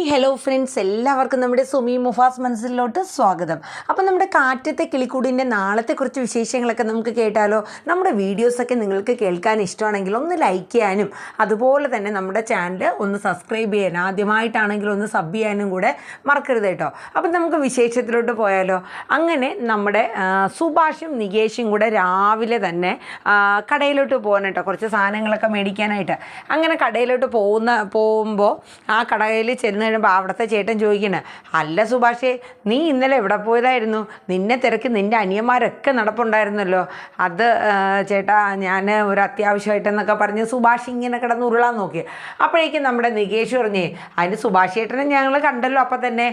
Hi hello friends, എല്ലാവർക്കും നമ്മുടെ സുമി മുഫാസ് മനസ്സിലോട്ട് സ്വാഗതം. അപ്പോൾ നമ്മുടെ കാറ്റത്തെ കിളിക്കൂടിൻ്റെ നാളത്തെ കുറച്ച് വിശേഷങ്ങളൊക്കെ നമുക്ക് കേട്ടാലോ. നമ്മുടെ വീഡിയോസൊക്കെ നിങ്ങൾക്ക് കേൾക്കാൻ ഇഷ്ടമാണെങ്കിൽ ഒന്ന് ലൈക്ക് ചെയ്യാനും അതുപോലെ തന്നെ നമ്മുടെ ചാനൽ ഒന്ന് സബ്സ്ക്രൈബ് ചെയ്യാനും ആദ്യമായിട്ടാണെങ്കിൽ ഒന്ന് സബ് ചെയ്യാനും കൂടെ മറക്കരുത് കേട്ടോ. അപ്പം നമുക്ക് വിശേഷത്തിലോട്ട് പോയാലോ. അങ്ങനെ നമ്മുടെ സുഭാഷും നികേഷും കൂടെ രാവിലെ തന്നെ കടയിലോട്ട് പോകാൻ കേട്ടോ, കുറച്ച് സാധനങ്ങളൊക്കെ മേടിക്കാനായിട്ട്. അങ്ങനെ കടയിലോട്ട് പോകുമ്പോൾ ആ കടയിൽ ചെന്ന് കഴിയുമ്പോൾ അവിടുത്തെ ചേട്ടൻ ചോദിക്കണേ, അല്ല സുഭാഷേ, നീ ഇന്നലെ എവിടെ പോയതായിരുന്നു? നിന്നെ തിരക്കി നിൻ്റെ അനിയന്മാരൊക്കെ നടപ്പുണ്ടായിരുന്നല്ലോ. അത് ചേട്ടാ, ഞാൻ ഒരു അത്യാവശ്യമായിട്ടെന്നൊക്കെ പറഞ്ഞ് സുഭാഷ് ഇങ്ങനെ കിടന്ന് ഉരുളാൻ നോക്കി. അപ്പോഴേക്കും നമ്മുടെ നികേഷ് പറഞ്ഞേ, അതിന് സുഭാഷ് ചേട്ടനെ ഞങ്ങൾ കണ്ടല്ലോ അപ്പം തന്നെ.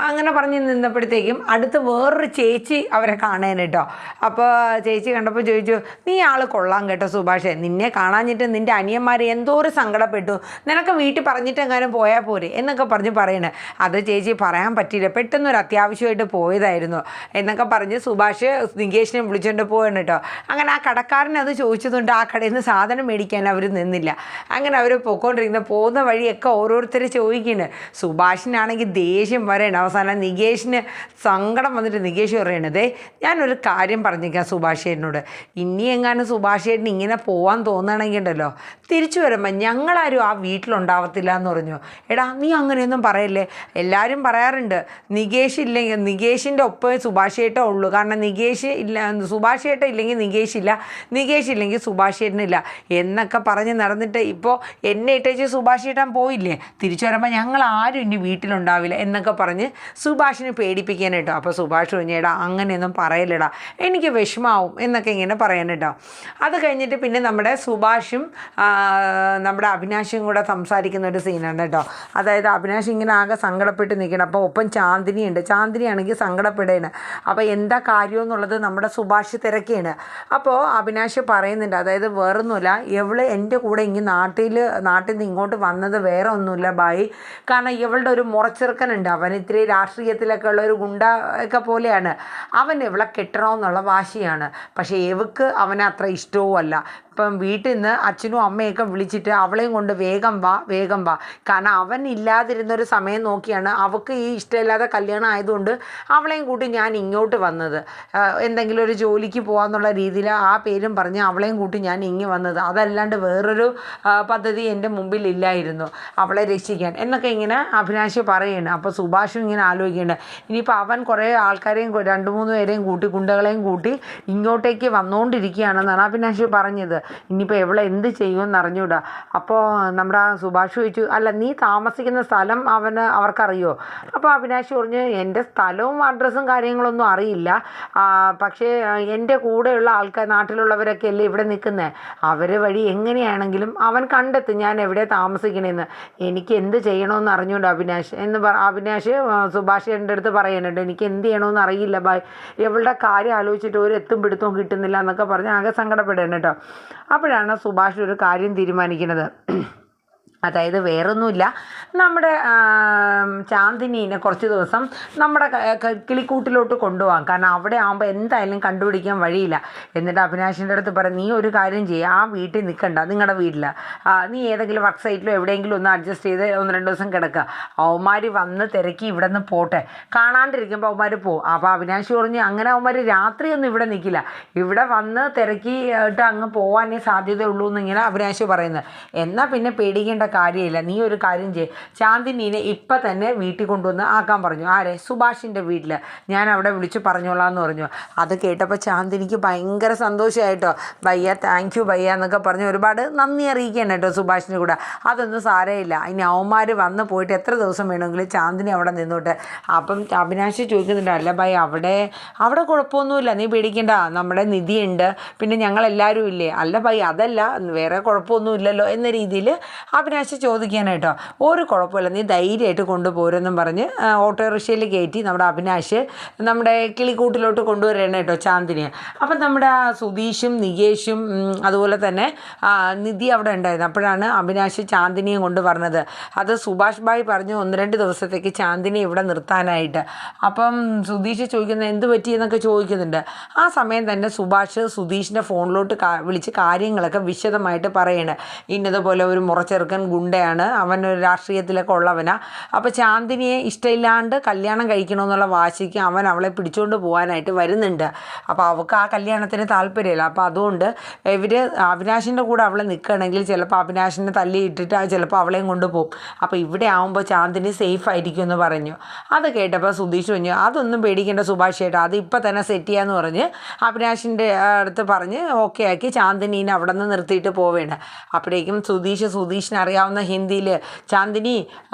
അങ്ങനെ പറഞ്ഞ് നിന്നപ്പോഴത്തേക്കും അടുത്ത് വേറൊരു ചേച്ചി അവരെ കാണാൻ കേട്ടോ. അപ്പോൾ ചേച്ചി കണ്ടപ്പോൾ ചോദിച്ചു, നീ ആൾ കൊള്ളാം കേട്ടോ സുഭാഷേ, നിന്നെ കാണാഞ്ഞിട്ട് നിൻ്റെ അനിയന്മാർ എന്തോ ഒരു സങ്കടപ്പെട്ടു, നിനക്ക് വീട്ടിൽ പറഞ്ഞിട്ടെങ്ങാനും പോയാൽ പോരെ എന്നൊക്കെ പറഞ്ഞ് പറയണേ. അത് ചേച്ചി പറയാൻ പറ്റിയില്ല, പെട്ടെന്നൊരു അത്യാവശ്യമായിട്ട് പോയതായിരുന്നു എന്നൊക്കെ പറഞ്ഞ് സുഭാഷ് നികേഷിനെ വിളിച്ചുകൊണ്ട് പോകണം കേട്ടോ. അങ്ങനെ ആ കടക്കാരൻ അത് ചോദിച്ചതുകൊണ്ട് ആ കടയിൽ നിന്ന് സാധനം മേടിക്കാൻ അവർ നിന്നില്ല. അങ്ങനെ അവർ പോകുന്ന വഴിയൊക്കെ ഓരോരുത്തർ ചോദിക്കുന്നു. സുഭാഷിനാണെങ്കിൽ ദേഷ്യം പറയണം. അവസാനം നികേഷിന് സങ്കടം വന്നിട്ട് നികേഷ് പറയണതേ, ഞാനൊരു കാര്യം പറഞ്ഞേക്കാം സുഭാഷേട്ടനോട്, ഇനി എങ്ങാനും സുഭാഷേട്ടന് ഇങ്ങനെ പോകാൻ തോന്നുകയാണെങ്കിൽ ഉണ്ടല്ലോ, തിരിച്ചു വരുമ്പോൾ ഞങ്ങളാരും ആ വീട്ടിലുണ്ടാവത്തില്ല എന്ന് പറഞ്ഞു. എടാ, നീ അങ്ങനെയൊന്നും പറയല്ലേ. എല്ലാവരും പറയാറുണ്ട് നികേഷിൻ്റെ ഒപ്പം സുഭാഷേട്ടേ ഉള്ളൂ. കാരണം നികേഷ് ഇല്ല, സുഭാഷേട്ടൻ ഇല്ലെങ്കിൽ നികേഷില്ല, നികേഷ് ഇല്ലെങ്കിൽ സുഭാഷേട്ടനില്ല എന്നൊക്കെ പറഞ്ഞ് നടന്നിട്ട് ഇപ്പോൾ എന്നെ ഇട്ടേച്ച് സുഭാഷേട്ടൻ പോയില്ലേ, തിരിച്ചു വരുമ്പോൾ ഞങ്ങൾ ആരും ഇനി വീട്ടിലുണ്ടാവില്ല എന്നൊക്കെ പറഞ്ഞ് സുഭാഷിനെ പേടിപ്പിക്കാൻ കേട്ടോ. അപ്പോൾ സുഭാഷ് പറഞ്ഞേടാ, അങ്ങനെയൊന്നും പറയലടാ, എനിക്ക് വിഷമാവും എന്നൊക്കെ ഇങ്ങനെ പറയാൻ കേട്ടോ. അത് കഴിഞ്ഞിട്ട് പിന്നെ നമ്മുടെ സുഭാഷും നമ്മുടെ അവിനാശും കൂടെ സംസാരിക്കുന്ന ഒരു സീനാണ് കേട്ടോ. അതായത് അവിനാശ് ഇങ്ങനെ ആകെ സങ്കടപ്പെട്ട് നിൽക്കണം. അപ്പോൾ ഒപ്പം ചാന്ദിനിയുണ്ട്. ചാന്ദിനിയാണെങ്കിൽ സങ്കടപ്പെടുകയാണ്. അപ്പോൾ എന്താ കാര്യം എന്നുള്ളത് നമ്മുടെ സുഭാഷ് തിരക്കിയാണ്. അപ്പോൾ അവിനാശ് പറയുന്നുണ്ട്, അതായത് വേറൊന്നുമില്ല, ഇവള് എൻ്റെ കൂടെ നാട്ടിൽ നിന്ന് ഇങ്ങോട്ട് വന്നത് വേറെ ഒന്നുമില്ല ബായി, കാരണം ഇവളുടെ ഒരു മുറച്ചെറുക്കനുണ്ട്, അവൻ ഇത്തിരി രാഷ്ട്രീയത്തിലൊക്കെ ഉള്ള ഒരു ഗുണ്ട ഒക്കെ പോലെയാണ്. അവൻ ഇവളെ കെട്ടണമെന്നുള്ള വാശിയാണ്. പക്ഷേ ഇവക്ക് അവനെ അത്ര ഇഷ്ടവും അല്ല. ഇപ്പം വീട്ടിൽ നിന്ന് അച്ഛനും അമ്മയൊക്കെ വിളിച്ചിട്ട് അവളെയും കൊണ്ട് വേഗം വാ, കാരണം അവൻ ഇല്ലാതിരുന്നൊരു സമയം നോക്കിയാണ് അവൾക്ക് ഈ ഇഷ്ടമില്ലാത്ത കല്യാണം ആയതുകൊണ്ട് അവളെയും കൂട്ടി ഞാൻ ഇങ്ങോട്ട് വന്നത്. എന്തെങ്കിലും ഒരു ജോലിക്ക് പോകാമെന്നുള്ള രീതിയിൽ ആ പേരും പറഞ്ഞ് അവളെയും കൂട്ടി ഞാൻ ഇങ്ങ് വന്നത്. അതല്ലാണ്ട് വേറൊരു പദ്ധതി എൻ്റെ മുമ്പിൽ ഇല്ലായിരുന്നു അവളെ രക്ഷിക്കാൻ എന്നൊക്കെ ഇങ്ങനെ അഭിനാശ് പറയുകയാണ്. അപ്പോൾ സുഭാഷും ഇങ്ങനെ ആലോചിക്കുന്നുണ്ട്, ഇനിയിപ്പോൾ അവൻ കുറേ ആൾക്കാരെയും 2-3 പേരെയും കൂട്ടി, ഗുണ്ടകളെയും കൂട്ടി ഇങ്ങോട്ടേക്ക് വന്നുകൊണ്ടിരിക്കുകയാണെന്നാണ് അഭിനാശ് പറഞ്ഞത്. ഇനിയിപ്പോൾ എവളെ എന്ത് ചെയ്യുമെന്ന് അറിഞ്ഞൂടാ. അപ്പോൾ നമ്മുടെ സുഭാഷ് ചോദിച്ചു, അല്ല നീ താമസിക്കുന്ന സ്ഥലം അവർക്കറിയോ? അപ്പോൾ അവിനാശ് പറഞ്ഞു, എൻ്റെ സ്ഥലവും അഡ്രസ്സും കാര്യങ്ങളൊന്നും അറിയില്ല, പക്ഷേ എൻ്റെ കൂടെയുള്ള ആൾക്കാർ, നാട്ടിലുള്ളവരൊക്കെ അല്ലേ ഇവിടെ നിൽക്കുന്നത്, അവർ വഴി എങ്ങനെയാണെങ്കിലും അവൻ കണ്ടെത്തും ഞാൻ എവിടെ താമസിക്കണമെന്ന്. എനിക്ക് എന്ത് ചെയ്യണമെന്ന് അറിഞ്ഞുകൊണ്ട് അവിനാശ് സുഭാഷിൻ്റെ അടുത്ത് പറയുന്നുണ്ട്, എനിക്ക് എന്ത് ചെയ്യണമെന്ന് അറിയില്ല ബായ്, ഇവളുടെ കാര്യം ആലോചിച്ചിട്ട് ഒരു എത്തും പിടുത്തവും കിട്ടുന്നില്ല എന്നൊക്കെ പറഞ്ഞ് ആകെ സങ്കടപ്പെടുന്നു കേട്ടോ. അപ്പോഴാണ് സുഭാഷ് ഒരു കാര്യം തീരുമാനിക്കുന്നത്. അതായത് വേറൊന്നുമില്ല, നമ്മുടെ ചാന്ദിനീനെ കുറച്ച് ദിവസം നമ്മുടെ കിളിക്കൂട്ടിലോട്ട് കൊണ്ടുപോകാം, കാരണം അവിടെ ആകുമ്പോൾ എന്തായാലും കണ്ടുപിടിക്കാൻ വഴിയില്ല. എന്നിട്ട് അഭിനാഷിൻ്റെ അടുത്ത് പറയും, നീ ഒരു കാര്യം ചെയ്യുക, ആ വീട്ടിൽ നിൽക്കണ്ട, നിങ്ങളുടെ വീട്ടിൽ നീ ഏതെങ്കിലും വർക്ക് സൈറ്റിലോ എവിടെയെങ്കിലും ഒന്ന് അഡ്ജസ്റ്റ് ചെയ്ത് 1-2 ദിവസം കിടക്കുക, അവന്മാർ വന്ന് തിരക്കി ഇവിടെ നിന്ന് പോട്ടെ, കാണാണ്ടിരിക്കുമ്പോൾ അവന്മാർ പോകും. അപ്പോൾ അഭിനാഷ് പറഞ്ഞു, അങ്ങനെ അവന്മാർ രാത്രിയൊന്നും ഇവിടെ നിൽക്കില്ല, ഇവിടെ വന്ന് തിരക്കിയിട്ട് അങ്ങ് പോകാനേ സാധ്യതയുള്ളൂ എന്നിങ്ങനെ അഭിനാഷ് പറയുന്നത്. എന്നാൽ പിന്നെ പേടിക്കേണ്ട കാര്യമില്ല, നീ ഒരു കാര്യം ചെയ്യ്, ചാന്ദിനീനെ ഇപ്പം തന്നെ വീട്ടിൽ കൊണ്ടുവന്ന് ആക്കാൻ പറഞ്ഞു. ആരെ? സുഭാഷിൻ്റെ വീട്ടിൽ, ഞാൻ അവിടെ വിളിച്ച് പറഞ്ഞോളാം എന്ന് പറഞ്ഞു. അത് കേട്ടപ്പോൾ ചാന്ദിനിക്ക് ഭയങ്കര സന്തോഷമായിട്ടോ. ഭയ്യ, താങ്ക് യു ഭയ്യ എന്നൊക്കെ പറഞ്ഞ് ഒരുപാട് നന്ദി അറിയിക്കുകയാണ് കേട്ടോ സുഭാഷിൻ്റെ കൂടെ. അതൊന്നും സാരമില്ല, ഇനി അവന്മാർ വന്ന് പോയിട്ട് എത്ര ദിവസം വേണമെങ്കിലും ചാന്ദിനി അവിടെ നിന്നോട്ടെ. അപ്പം അവിനാശ് ചോദിക്കുന്നുണ്ട്, അല്ല ഭയ്യ, അവിടെ കുഴപ്പമൊന്നുമില്ല, നീ പേടിക്കണ്ട, നമ്മുടെ നിധിയുണ്ട്, പിന്നെ ഞങ്ങളെല്ലാവരും ഇല്ലേ. അല്ല ഭയ്യ, അതല്ല, വേറെ കുഴപ്പമൊന്നുമില്ലല്ലോ എന്ന രീതിയിൽ അവിനാശ് ചോദിക്കാനായിട്ടോ. ഒരു കുഴപ്പമില്ല, നീ ധൈര്യമായിട്ട് കൊണ്ടുപോരെന്നും പറഞ്ഞ് ഓട്ടോറിക്ഷയിൽ കയറ്റി നമ്മുടെ അവിനാശ് നമ്മുടെ കിളിക്കൂട്ടിലോട്ട് കൊണ്ടുവരണം കേട്ടോ ചാന്ദിനിയെ. അപ്പം നമ്മുടെ സുധീഷും നികേഷും അതുപോലെ തന്നെ നിധി അവിടെ ഉണ്ടായിരുന്നു. അപ്പോഴാണ് അവിനാശ് ചാന്ദിനിയെ കൊണ്ട് പറഞ്ഞത്. അത് സുഭാഷ് ഭായ് പറഞ്ഞു 1-2 ദിവസത്തേക്ക് ചാന്ദിനി ഇവിടെ നിർത്താനായിട്ട്. അപ്പം സുധീഷ് ചോദിക്കുന്നത് എന്ത് പറ്റിയെന്നൊക്കെ ചോദിക്കുന്നുണ്ട്. ആ സമയം തന്നെ സുധീഷിൻ്റെ ഫോണിലോട്ട് വിളിച്ച് കാര്യങ്ങളൊക്കെ വിശദമായിട്ട് പറയണേ. ഇന്നതുപോലെ ഒരു മുറച്ചെറുക്കൻ ഗുണ്ടയാണ്, അവനൊരു രാഷ്ട്രീയത്തിലൊക്കെ ഉള്ളവനാണ്. അപ്പോൾ ചാന്ദിനിയെ ഇഷ്ടമില്ലാണ്ട് കല്യാണം കഴിക്കണമെന്നുള്ള വാശിക്ക് അവൻ അവളെ പിടിച്ചുകൊണ്ട് പോകാനായിട്ട് വരുന്നുണ്ട്. അപ്പോൾ അവൾക്ക് ആ കല്യാണത്തിന് താല്പര്യമില്ല. അപ്പോൾ അതുകൊണ്ട് ഇവർ അവിനാശിൻ്റെ കൂടെ അവളെ നിൽക്കുകയാണെങ്കിൽ ചിലപ്പോൾ അവിനാശിനെ തല്ലിയിട്ടിട്ട് ചിലപ്പോൾ അവളെയും കൊണ്ടുപോകും. അപ്പോൾ ഇവിടെ ആകുമ്പോൾ ചാന്ദിനി സേഫ് ആയിരിക്കും എന്ന് പറഞ്ഞു. അത് കേട്ടപ്പോൾ സുധീഷ് പറഞ്ഞു, അതൊന്നും പേടിക്കേണ്ട സുഭാഷ് ചേട്ടാ, അത് ഇപ്പം തന്നെ സെറ്റ് ചെയ്യാമെന്ന് പറഞ്ഞ് അവിനാശിൻ്റെ അടുത്ത് പറഞ്ഞ് ഓക്കെ ആക്കി ചാന്ദിനീനെ അവിടെ നിന്ന് നിർത്തിയിട്ട് പോവേണ്ട. അപ്പോഴേക്കും സുധീഷിന് അറിയാവുന്ന ഹിന്ദിയിൽ ചാന്ദിനി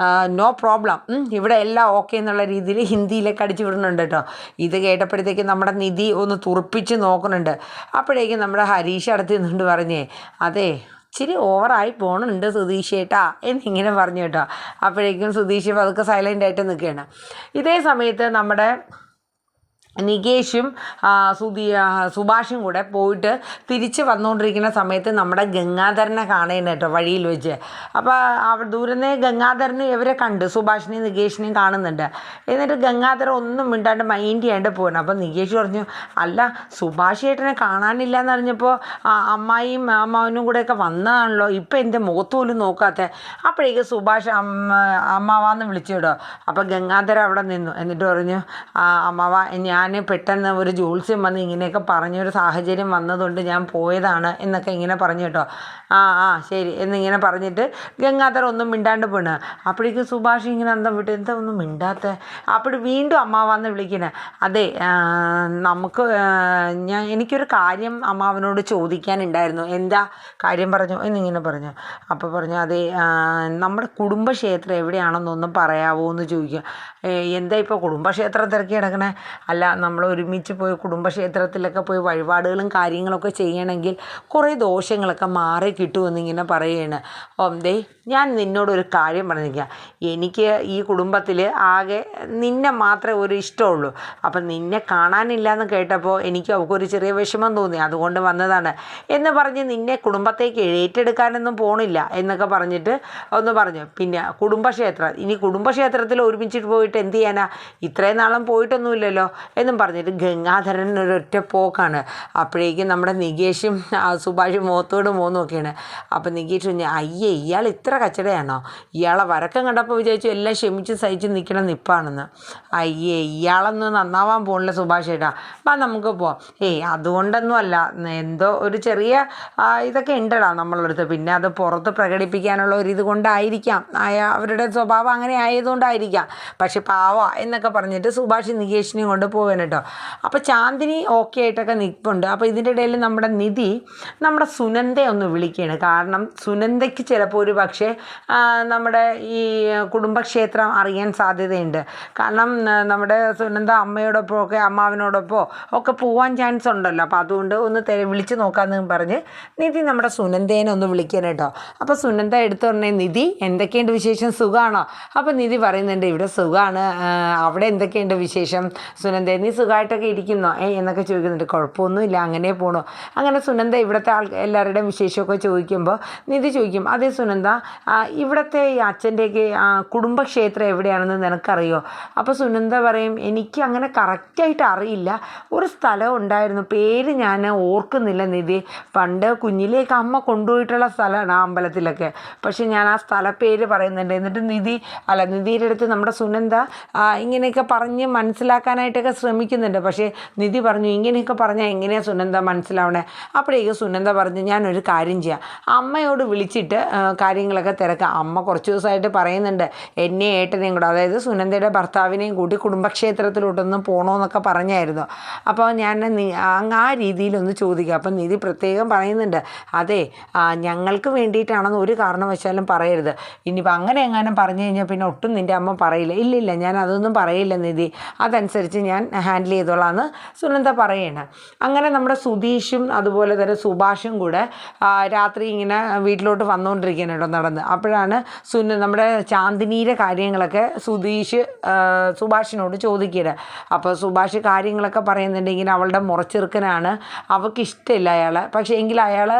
നോ പ്രോബ്ലം, ഇവിടെ എല്ലാം ഓക്കെ എന്നുള്ള രീതിയിൽ ഹിന്ദിയിലേക്ക് അടിച്ചു വിടുന്നുണ്ട് കേട്ടോ. ഇത് കേട്ടപ്പോഴത്തേക്കും നമ്മുടെ നിധി ഒന്ന് തുറപ്പിച്ച് നോക്കുന്നുണ്ട്. അപ്പോഴേക്കും നമ്മുടെ ഹരീഷ് അടുത്ത് നിന്നുകൊണ്ട് പറഞ്ഞേ, അതെ ഇച്ചിരി ഓവറായി പോകണുണ്ട് സുധീഷ് ചേട്ടാ എന്നിങ്ങനെ പറഞ്ഞു കേട്ടോ. അപ്പോഴേക്കും സുധീഷ് അതൊക്കെ സൈലൻ്റായിട്ട് നിൽക്കുകയാണ്. ഇതേ സമയത്ത് നമ്മുടെ നികേഷും സുഭാഷും കൂടെ പോയിട്ട് തിരിച്ച് വന്നുകൊണ്ടിരിക്കുന്ന സമയത്ത് നമ്മുടെ ഗംഗാധരനെ കാണുന്നു കേട്ടോ വഴിയിൽ വെച്ച്. അപ്പോൾ ദൂരനെ ഗംഗാധരന് ഇവരെ കണ്ട് സുഭാഷിനെയും നികേഷിനെയും കാണുന്നുണ്ട്. എന്നിട്ട് ഗംഗാധരൻ ഒന്നും മിണ്ടാണ്ട് മൈൻഡ് ചെയ്യാണ്ട് പോകണം. അപ്പോൾ നികേഷ് പറഞ്ഞു, അല്ല സുഭാഷ് ചേട്ടനെ കാണാനില്ല എന്ന് അറിഞ്ഞപ്പോൾ അമ്മായിയും അമ്മാവനും കൂടെയൊക്കെ വന്നതാണല്ലോ, ഇപ്പം എൻ്റെ മുഖത്ത് പോലും നോക്കാത്ത. അപ്പോഴേക്ക് സുഭാഷ് അമ്മാവാന്ന് വിളിച്ചു കേട്ടോ. അപ്പോൾ ഗംഗാധരൻ അവിടെ നിന്നു. എന്നിട്ട് പറഞ്ഞു, അമ്മാവ ഞാൻ പെട്ടെന്ന് ഒരു ജോത്സ്യം വന്ന് ഇങ്ങനെയൊക്കെ പറഞ്ഞൊരു സാഹചര്യം വന്നതുകൊണ്ട് ഞാൻ പോയതാണ് എന്നൊക്കെ ഇങ്ങനെ പറഞ്ഞു കേട്ടോ. ശരി എന്നിങ്ങനെ പറഞ്ഞിട്ട് ഗംഗാധരൻ ഒന്നും മിണ്ടാണ്ട് പോണ്. അപ്പോഴേക്കും സുഭാഷ് ഇങ്ങനെ അന്തം വിട്ട്, എന്താ ഒന്നും മിണ്ടാത്ത. അപ്പോൾ വീണ്ടും അമ്മാവാന്ന് വിളിക്കണേ. അതെ നമുക്ക് എനിക്കൊരു കാര്യം അമ്മാവനോട് ചോദിക്കാനുണ്ടായിരുന്നു. എന്താ കാര്യം പറഞ്ഞു എന്നിങ്ങനെ പറഞ്ഞു. അപ്പോൾ പറഞ്ഞു, അതെ നമ്മുടെ കുടുംബക്ഷേത്രം എവിടെയാണെന്നൊന്നും പറയാവോ എന്ന് ചോദിക്കുക. എന്താ ഇപ്പോൾ കുടുംബക്ഷേത്രം തിരക്കി കിടക്കണേ? അല്ല, നമ്മൾ ഒരുമിച്ച് പോയി കുടുംബക്ഷേത്രത്തിലൊക്കെ പോയി വഴിപാടുകളും കാര്യങ്ങളൊക്കെ ചെയ്യണമെങ്കിൽ കുറേ ദോഷങ്ങളൊക്കെ മാറി കിട്ടുമെന്നിങ്ങനെ പറയുകയാണ്. ദേ ഞാൻ നിന്നോടൊരു കാര്യം പറഞ്ഞിരിക്കുക, എനിക്ക് ഈ കുടുംബത്തിൽ ആകെ നിന്നെ മാത്രമേ ഒരു ഇഷ്ടമുള്ളൂ. അപ്പം നിന്നെ കാണാനില്ല എന്ന് കേട്ടപ്പോൾ എനിക്ക് അവൾക്കൊരു ചെറിയ വിഷമം തോന്നി, അതുകൊണ്ട് വന്നതാണ് എന്ന് പറഞ്ഞ് നിന്നെ കുടുംബത്തേക്ക് ഏറ്റെടുക്കാനൊന്നും പോണില്ല എന്നൊക്കെ പറഞ്ഞിട്ട് ഒന്ന് പറഞ്ഞു. പിന്നെ കുടുംബക്ഷേത്രം, ഇനി കുടുംബക്ഷേത്രത്തിൽ ഒരുമിച്ചിട്ട് പോയിട്ട് എന്ത് ചെയ്യാനാ, ഇത്രയും നാളും പോയിട്ടൊന്നുമില്ലല്ലോ എന്നും പറഞ്ഞിട്ട് ഗംഗാധരൻ ഒരൊറ്റ പോക്കാണ്. അപ്പോഴേക്കും നമ്മുടെ നികേഷും സുഭാഷും മുഖത്തോട് നോക്കിയാണ്. അപ്പം നികേഷ് പറഞ്ഞു, അയ്യേ ഇയാൾ ഇത്ര കച്ചടയാണോ, ഇയാളെ വരക്കം കണ്ടപ്പോൾ വിചാരിച്ചു എല്ലാം ക്ഷമിച്ച് സഹിച്ച് നിൽക്കണം നിപ്പാണെന്ന്. അയ്യേ ഇയാളൊന്നും നന്നാവാൻ പോകണില്ല സുഭാഷ് ചേട്ടാ, അപ്പം നമുക്ക് പോവാം. അതുകൊണ്ടൊന്നും അല്ല, എന്തോ ഒരു ചെറിയ ഇതൊക്കെ ഉണ്ടടാ നമ്മളടുത്ത്, പിന്നെ അത് പുറത്ത് പ്രകടിപ്പിക്കാനുള്ള ഒരു ഇത് കൊണ്ടായിരിക്കാം, അവരുടെ സ്വഭാവം അങ്ങനെ ആയതുകൊണ്ടായിരിക്കാം, പക്ഷെ പാവ എന്നൊക്കെ പറഞ്ഞിട്ട് സുഭാഷ് നികേഷിനെയും കൊണ്ട് പോവാൻ കേട്ടോ. അപ്പോൾ ചാന്ദിനി ഓക്കെ ആയിട്ടൊക്കെ നിൽപ്പുണ്ട്. അപ്പോൾ ഇതിൻ്റെ ഇടയിൽ നമ്മുടെ നിധി നമ്മുടെ സുനന്ദയെ ഒന്ന് വിളിക്കുകയാണ്. കാരണം സുനന്ദയ്ക്ക് ചിലപ്പോൾ ഒരു പക്ഷേ നമ്മുടെ ഈ കുടുംബക്ഷേത്രം അറിയാൻ സാധ്യതയുണ്ട്. കാരണം നമ്മുടെ സുനന്ദ അമ്മയോടൊപ്പമൊക്കെ അമ്മാവിനോടൊപ്പം ഒക്കെ പോകാൻ ചാൻസ് ഉണ്ടല്ലോ. അപ്പോൾ അതുകൊണ്ട് ഒന്ന് വിളിച്ച് നോക്കാമെന്ന് പറഞ്ഞ് നിധി നമ്മുടെ സുനന്ദേനെ ഒന്ന് വിളിക്കാൻ കേട്ടോ. അപ്പോൾ സുനന്ദ എടുത്തു പറഞ്ഞേ, നിധി എന്തൊക്കെയുണ്ട് വിശേഷം, സുഖമാണോ? അപ്പോൾ നിധി പറയുന്നുണ്ട്, ഇവിടെ സുഖമാണ്, അവിടെ എന്തൊക്കെയുണ്ട് വിശേഷം? സുനന്ദ നീ സുഖമായിട്ടൊക്കെ ഇരിക്കുന്നോ എന്നൊക്കെ ചോദിക്കുന്നുണ്ട്. കുഴപ്പമൊന്നുമില്ല, അങ്ങനെ പോകണോ. അങ്ങനെ സുനന്ദ ഇവിടുത്തെ എല്ലാവരുടെയും വിശേഷമൊക്കെ ചോദിക്കുമ്പോൾ നിധി ചോദിക്കും, അതേ സുനന്ദ ഇവിടുത്തെ ഈ അച്ഛൻ്റെയൊക്കെ കുടുംബക്ഷേത്രം എവിടെയാണെന്ന് നിനക്കറിയോ? അപ്പോൾ സുനന്ദ പറയും, എനിക്ക് അങ്ങനെ കറക്റ്റായിട്ട് അറിയില്ല, ഒരു സ്ഥലം ഉണ്ടായിരുന്നു, പേര് ഞാൻ ഓർക്കുന്നില്ല നിധി, പണ്ട് കുഞ്ഞിലേക്ക് അമ്മ കൊണ്ടുപോയിട്ടുള്ള സ്ഥലമാണ് ആ അമ്പലത്തിലൊക്കെ, പക്ഷെ ഞാൻ ആ സ്ഥലപ്പേര് പറയുന്നുണ്ട്. എന്നിട്ട് നിധിയുടെ അടുത്ത് നമ്മുടെ സുനന്ദ ഇങ്ങനെയൊക്കെ പറഞ്ഞ് മനസ്സിലാക്കാനായിട്ടൊക്കെ ശ്രമിക്കുന്നുണ്ട്. പക്ഷേ നിധി പറഞ്ഞു, ഇങ്ങനെയൊക്കെ പറഞ്ഞാൽ എങ്ങനെയാണ് സുനന്ദ മനസ്സിലാവണേ? അപ്പോഴേക്കും സുനന്ദ പറഞ്ഞു, ഞാനൊരു കാര്യം ചെയ്യാം, അമ്മയോട് വിളിച്ചിട്ട് കാര്യങ്ങളൊക്കെ തിരക്കാം. അമ്മ കുറച്ച് ദിവസമായിട്ട് പറയുന്നുണ്ട് എന്നെ ഏട്ടനെയും കൂടെ, അതായത് സുനന്ദയുടെ ഭർത്താവിനെയും കൂടി കുടുംബക്ഷേത്രത്തിലോട്ടൊന്ന് പോകണമെന്നൊക്കെ പറഞ്ഞായിരുന്നു. അപ്പോൾ ഞാൻ ആ രീതിയിലൊന്ന് ചോദിക്കുക. അപ്പം നിധി പ്രത്യേകം പറയുന്നുണ്ട്, അതെ ഞങ്ങൾക്ക് വേണ്ടിയിട്ടാണെന്ന് ഒരു കാരണവശാലും പറയരുത്, ഇനിയിപ്പോൾ അങ്ങനെ എങ്ങാനും പറഞ്ഞു കഴിഞ്ഞാൽ പിന്നെ ഒട്ടും നിൻ്റെ അമ്മ പറയില്ല. ഇല്ലില്ല, ഞാൻ അതൊന്നും പറയില്ല നിധി, അതനുസരിച്ച് ഞാൻ ഹാൻഡിൽ ചെയ്തോളാമെന്ന് സുനന്ദ പറയണം. അങ്ങനെ നമ്മുടെ സുധീഷും അതുപോലെ തന്നെ സുഭാഷും കൂടെ രാത്രി ഇങ്ങനെ വീട്ടിലോട്ട് വന്നുകൊണ്ടിരിക്കുകയാണ് കേട്ടോ നടന്ന്. അപ്പോഴാണ് നമ്മുടെ ചാന്ദിനിയുടെ കാര്യങ്ങളൊക്കെ സുഭാഷിനോട് ചോദിക്കുക. അപ്പോൾ സുഭാഷ് കാര്യങ്ങളൊക്കെ പറയുന്നുണ്ട്, ഇങ്ങനെ അവളുടെ മുറച്ചെറുക്കനാണ്, അവൾക്ക് ഇഷ്ടമില്ല അയാളെ, പക്ഷേ എങ്കിൽ അയാൾ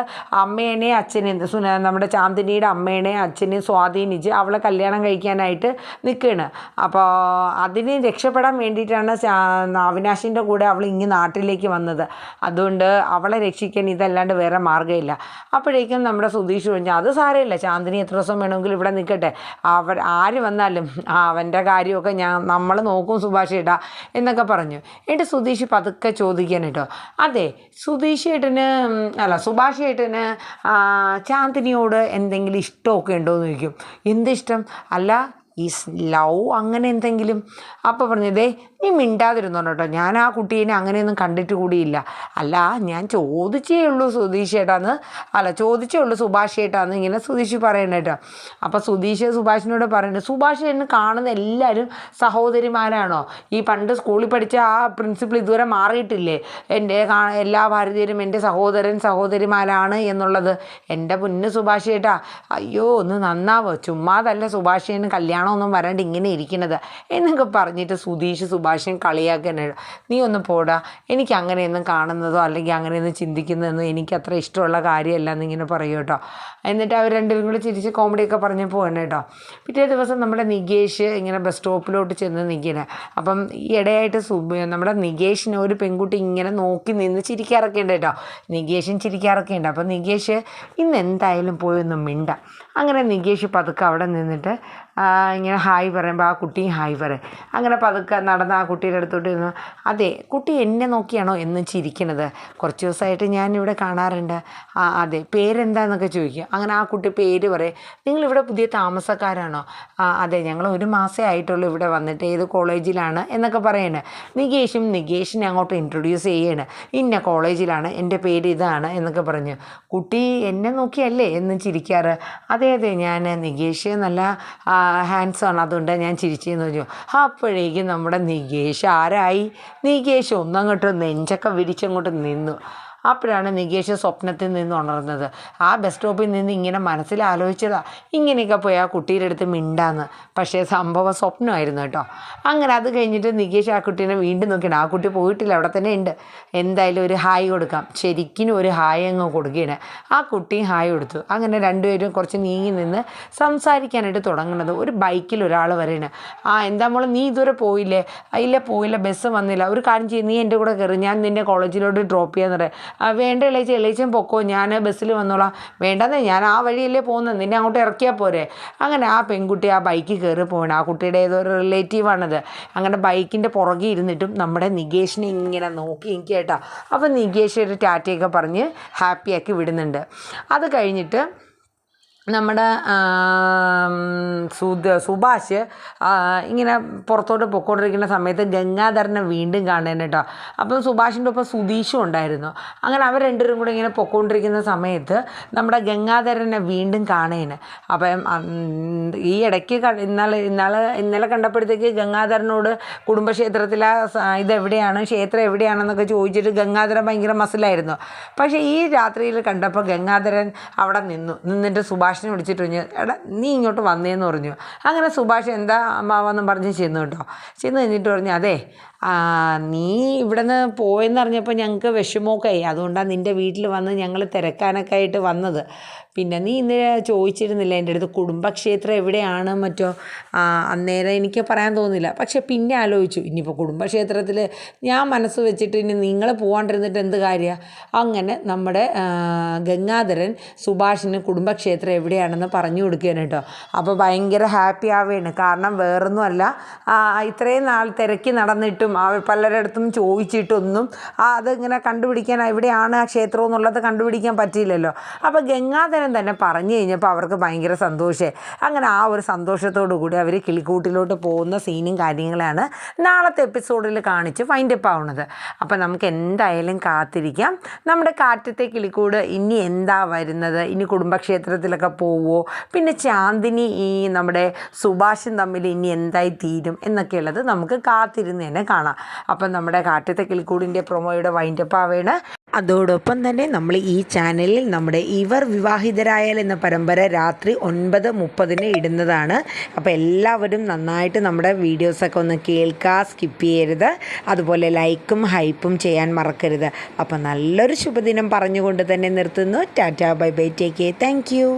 അമ്മേനെയും അച്ഛനെയും നമ്മുടെ ചാന്ദിനിയുടെ അമ്മേനെയും അച്ഛനെയും സ്വാധീനിച്ച് അവളെ കല്യാണം കഴിക്കാനായിട്ട് നിൽക്കുകയാണ്. അപ്പോൾ അതിന് രക്ഷപ്പെടാൻ വേണ്ടിയിട്ടാണ് അവിനാശിൻ്റെ കൂടെ അവൾ ഇങ്ങ് നാട്ടിലേക്ക് വന്നത്. അതുകൊണ്ട് അവളെ രക്ഷിക്കാൻ ഇതല്ലാണ്ട് വേറെ മാർഗ്ഗമില്ല. അപ്പോഴേക്കും നമ്മുടെ സുധീഷ് പറഞ്ഞു, അത് സാരമില്ല, ചാന്ദിനി എത്ര ദിവസം വേണമെങ്കിലും ഇവിടെ നിൽക്കട്ടെ, ആര് വന്നാലും അവൻ്റെ കാര്യമൊക്കെ നമ്മൾ നോക്കും സുഭാഷ് ഏട്ടാ എന്നൊക്കെ പറഞ്ഞു. എന്നിട്ട് സുധീഷ് പതുക്കെ ചോദിക്കാൻ കേട്ടോ, അതെ സുഭാഷ് ഏട്ടന് ചാന്ദിനിയോട് എന്തെങ്കിലും ഇഷ്ടമൊക്കെ ഉണ്ടോയെന്ന് ചോദിക്കും. എന്തിഷ്ടം? അല്ല ലവ് അങ്ങനെ എന്തെങ്കിലും? അപ്പോൾ പറഞ്ഞതേ നീ മിണ്ടാതിരുന്നോ കേട്ടോ, ഞാൻ ആ കുട്ടീനെ അങ്ങനെയൊന്നും കണ്ടിട്ട് കൂടിയില്ല. അല്ല ഞാൻ ചോദിച്ചേ ഉള്ളൂ സുധീഷ് ഏട്ടാന്ന് ഇങ്ങനെ സുധീഷ് പറയണ കേട്ടോ. അപ്പോൾ സുഭാഷിനോട് പറയുന്നത്, സുഭാഷ് എന്നെ കാണുന്ന എല്ലാവരും സഹോദരിമാരാണോ? ഈ പണ്ട് സ്കൂളിൽ പഠിച്ച ആ പ്രിൻസിപ്പൾ ഇതുവരെ മാറിയിട്ടില്ലേ? എല്ലാ ഭാരതീയരും എൻ്റെ സഹോദരിമാരാണ് എന്നുള്ളത്. എൻ്റെ പൊന്ന് സുഭാഷ് ഏട്ടാ, അയ്യോ ഒന്ന് നന്നാവോ, ചുമ്മാതല്ല സുഭാഷിന് കല്യാണമൊന്നും വരാണ്ട് ഇങ്ങനെ ഇരിക്കുന്നത് എന്നൊക്കെ പറഞ്ഞിട്ട് സുഭാഷിനെ കളിയാക്കാനായിട്ട്, നീ ഒന്ന് പോടാ, എനിക്ക് അങ്ങനെയൊന്നും കാണുന്നതോ അല്ലെങ്കിൽ അങ്ങനെയൊന്നും ചിന്തിക്കുന്നതൊന്നും എനിക്ക് അത്ര ഇഷ്ടമുള്ള കാര്യമല്ല എന്നിങ്ങനെ പറയും കേട്ടോ. എന്നിട്ട് അവർ രണ്ടുപേരും കൂടി ചിരിച്ച് കോമഡിയൊക്കെ പറഞ്ഞ് പോകണം കേട്ടോ. പിറ്റേ ദിവസം നമ്മുടെ നികേഷ് ഇങ്ങനെ ബസ് സ്റ്റോപ്പിലോട്ട് ചെന്ന് നിൽക്കുന്നത്. അപ്പം ഈ ഇടയായിട്ട് നമ്മുടെ നികേഷിനെ ഒരു പെൺകുട്ടി ഇങ്ങനെ നോക്കി നിന്ന് ചിരിക്കാറൊക്കെയുണ്ട് കേട്ടോ. നികേഷും ചിരിക്കാറൊക്കെയുണ്ട്. അപ്പം നികേഷ് ഇന്ന് എന്തായാലും പോയൊന്നും മിണ്ട. അങ്ങനെ നികേഷ് പതുക്കെ അവിടെ നിന്നിട്ട് ഇങ്ങനെ ഹായ് പറയുമ്പോൾ ആ കുട്ടിയും ഹായ് പറയും. അങ്ങനെ പതുക്കെ നടന്ന് ആ കുട്ടിയുടെ അടുത്തോട്ട് ഇരുന്നു, അതെ കുട്ടി എന്നെ നോക്കിയാണോ എന്നും ചിരിക്കണത്? കുറച്ച് ദിവസമായിട്ട് ഞാനിവിടെ കാണാറുണ്ട്. അതെ പേരെന്താന്നൊക്കെ ചോദിക്കും. അങ്ങനെ ആ കുട്ടി പേര് പറയും. നിങ്ങളിവിടെ പുതിയ താമസക്കാരാണോ? അതെ ഞങ്ങൾ 1 മാസമേ ആയിട്ടുള്ളൂ ഇവിടെ വന്നിട്ട്. ഏത് കോളേജിലാണ് എന്നൊക്കെ പറയണേ. നികേഷിനെ അങ്ങോട്ട് ഇൻട്രൊഡ്യൂസ് ചെയ്യണേ. ഇന്ന കോളേജിലാണ്, എൻ്റെ പേര് ഇതാണ് എന്നൊക്കെ പറഞ്ഞു. കുട്ടി എന്നെ നോക്കിയല്ലേ എന്നും ചിരിക്കാറ്? അതെ ഞാൻ നികേഷ് നല്ല ഹാൻഡ്സാണ്, അതുകൊണ്ട് ഞാൻ ചിരിച്ചെന്ന് പറഞ്ഞു. അപ്പോഴേക്കും നമ്മുടെ നികേഷ് ഒന്നങ്ങോട്ട് നെഞ്ചൊക്കെ വിരിച്ചങ്ങോട്ട് നിന്നു. അപ്പോഴാണ് നികേഷ് സ്വപ്നത്തിൽ നിന്ന് ഉണർന്നത്. ആ ബസ് സ്റ്റോപ്പിൽ നിന്ന് ഇങ്ങനെ മനസ്സിൽ ആലോചിച്ചതാ ഇങ്ങനെയൊക്കെ പോയി ആ കുട്ടിയുടെ അടുത്ത് മിണ്ടാന്ന്. പക്ഷേ സംഭവം സ്വപ്നമായിരുന്നു കേട്ടോ. അങ്ങനെ അത് കഴിഞ്ഞിട്ട് നികേഷ് ആ കുട്ടീനെ വീണ്ടും നോക്കിയാണ്. ആ കുട്ടി പോയിട്ടില്ല, അവിടെ തന്നെ ഉണ്ട്. എന്തായാലും ഒരു ഹായ് കൊടുക്കാം, ശരിക്കും ഒരു ഹായ് അങ്ങ് കൊടുക്കുകയാണ്. ആ കുട്ടിയും ഹായ് കൊടുത്തു. അങ്ങനെ രണ്ടുപേരും കുറച്ച് നീങ്ങി നിന്ന് സംസാരിക്കാനായിട്ട് തുടങ്ങുന്നത്. ഒരു ബൈക്കിൽ ഒരാൾ വരെയാണ്. എന്താ മോളെ നീ ഇതുവരെ പോയില്ലേ? ഇല്ല പോയില്ല, ബസ് വന്നില്ല. ഒരു കാര്യം ചെയ്യും, നീ എൻ്റെ കൂടെ കയറി, ഞാൻ നിന്നെ കോളേജിലോട്ട് ഡ്രോപ്പ് ചെയ്യാന്ന് പറയാം. വേണ്ട ഇളയിച്ചും പൊക്കോ, ഞാൻ ബസ്സിൽ വന്നോളാം. വേണ്ടെന്നേ, ഞാൻ ആ വഴിയല്ലേ പോകുന്നത്, നിന്നെ അങ്ങോട്ട് ഇറക്കിയാൽ പോരെ. അങ്ങനെ ആ പെൺകുട്ടി ആ ബൈക്കിൽ കയറി പോകണം. ആ കുട്ടിയുടെ ഏതൊരു റിലേറ്റീവാണത്. അങ്ങനെ ബൈക്കിൻ്റെ പുറകെ ഇരുന്നിട്ടും നമ്മുടെ നികേഷിനെ ഇങ്ങനെ നോക്കി എനിക്ക് കേട്ടോ. അപ്പം നികേഷ് ഒരു ടാറ്റയൊക്കെ പറഞ്ഞ് ഹാപ്പിയാക്കി വിടുന്നുണ്ട്. അത് കഴിഞ്ഞിട്ട് നമ്മുടെ സുഭാഷ് ഇങ്ങനെ പുറത്തോട്ട് പൊയ്ക്കൊണ്ടിരിക്കുന്ന സമയത്ത് ഗംഗാധരനെ വീണ്ടും കാണാൻ കേട്ടോ. അപ്പം സുഭാഷിൻ്റെ ഒപ്പം സുധീഷും ഉണ്ടായിരുന്നു. അങ്ങനെ അവർ രണ്ടുപേരും കൂടെ ഇങ്ങനെ പൊയ്ക്കൊണ്ടിരിക്കുന്ന സമയത്ത് നമ്മുടെ ഗംഗാധരനെ വീണ്ടും കാണേന്. അപ്പം ഈ ഇടയ്ക്ക് ഇന്നലെ കണ്ടപ്പോഴത്തേക്ക് ഗംഗാധരനോട് കുടുംബക്ഷേത്രത്തിലെ ക്ഷേത്രം എവിടെയാണെന്നൊക്കെ ചോദിച്ചിട്ട് ഗംഗാധരൻ ഭയങ്കര മസിലായിരുന്നു. പക്ഷേ ഈ രാത്രിയിൽ കണ്ടപ്പോൾ ഗംഗാധരൻ അവിടെ നിന്നിട്ട് സുഭാഷിനെ വിളിച്ചിട്ട് പറഞ്ഞു, എടാ നീ ഇങ്ങോട്ട് വന്നേന്ന് പറഞ്ഞു. അങ്ങനെ സുഭാഷ് എന്താ അമ്മാവെന്നും പറഞ്ഞ് ചെന്നു കേട്ടോ. ചെന്ന് കഴിഞ്ഞിട്ട് പറഞ്ഞു, അതെ നീ ഇവിടെ നിന്ന് പോയെന്നറിഞ്ഞപ്പോൾ ഞങ്ങൾക്ക് വിഷമമൊക്കെ ആയി, അതുകൊണ്ടാണ് നിൻ്റെ വീട്ടിൽ വന്ന് ഞങ്ങൾ തിരക്കാനൊക്കെ ആയിട്ട് വന്നത്. പിന്നെ നീ ഇന്ന് ചോദിച്ചിരുന്നില്ല എൻ്റെ അടുത്ത് കുടുംബക്ഷേത്രം എവിടെയാണ് മറ്റോ? അന്നേരം എനിക്ക് പറയാൻ തോന്നില്ല. പക്ഷെ പിന്നെ ആലോചിച്ചു, ഇനിയിപ്പോൾ കുടുംബക്ഷേത്രത്തിൽ ഞാൻ മനസ്സ് വെച്ചിട്ട് ഇനി നിങ്ങൾ പോകാണ്ടിരുന്നിട്ട് എന്ത് കാര്യമാണ്? അങ്ങനെ നമ്മുടെ ഗംഗാധരൻ സുഭാഷിന് കുടുംബക്ഷേത്രം എവിടെയാണെന്ന് പറഞ്ഞു കൊടുക്കുകയാണ് കേട്ടോ. അപ്പോൾ ഭയങ്കര ഹാപ്പി ആവുകയാണ്. കാരണം വേറൊന്നുമല്ല, ഇത്രയും നാൾ തിരക്കി നടന്നിട്ടും പലരിടത്തും ചോദിച്ചിട്ടൊന്നും അതിങ്ങനെ കണ്ടുപിടിക്കാൻ എവിടെയാണ് ആ ക്ഷേത്രം എന്നുള്ളത് കണ്ടുപിടിക്കാൻ പറ്റിയില്ലല്ലോ. അപ്പോൾ ഗംഗാധരൻ തന്നെ പറഞ്ഞു കഴിഞ്ഞപ്പോൾ അവർക്ക് ഭയങ്കര സന്തോഷമായി. അങ്ങനെ ആ ഒരു സന്തോഷത്തോടു കൂടി അവർ കിളിക്കൂട്ടിലോട്ട് പോകുന്ന സീനും കാര്യങ്ങളാണ് നാളത്തെ എപ്പിസോഡിൽ കാണിച്ച് വൈൻഡപ്പ് ആവുന്നത്. അപ്പോൾ നമുക്ക് എന്തായാലും കാത്തിരിക്കാം. നമ്മുടെ കാറ്റത്തെ കിളിക്കൂട് ഇനി എന്താ വരുന്നത്? ഇനി കുടുംബക്ഷേത്രത്തിലൊക്കെ പോവുമോ? പിന്നെ ചാന്ദിനി നമ്മുടെ സുഭാഷും തമ്മിൽ ഇനി എന്തായി തീരും എന്നൊക്കെയുള്ളത് നമുക്ക് കാത്തിരുന്ന് തന്നെ കാണാം. അപ്പം നമ്മുടെ കാറ്റത്തെ കിളിക്കൂടിൻ്റെ പ്രൊമോയുടെ വൈൻഡപ്പ് ആവേണ്. അതോടൊപ്പം തന്നെ നമ്മൾ ഈ ചാനലിൽ നമ്മുടെ ഇവർ വിവാഹിതരായാൽ എന്ന പരമ്പര രാത്രി 9:30 ഇടുന്നതാണ്. അപ്പോൾ എല്ലാവരും നന്നായിട്ട് നമ്മുടെ വീഡിയോസൊക്കെ ഒന്ന് കേൾക്കുക, സ്കിപ്പ് ചെയ്യരുത്. അതുപോലെ ലൈക്കും ഹൈപ്പും ചെയ്യാൻ മറക്കരുത്. അപ്പോൾ നല്ലൊരു ശുഭദിനം പറഞ്ഞുകൊണ്ട് തന്നെ നിർത്തുന്നു. Tata bye bye, take care, thank you.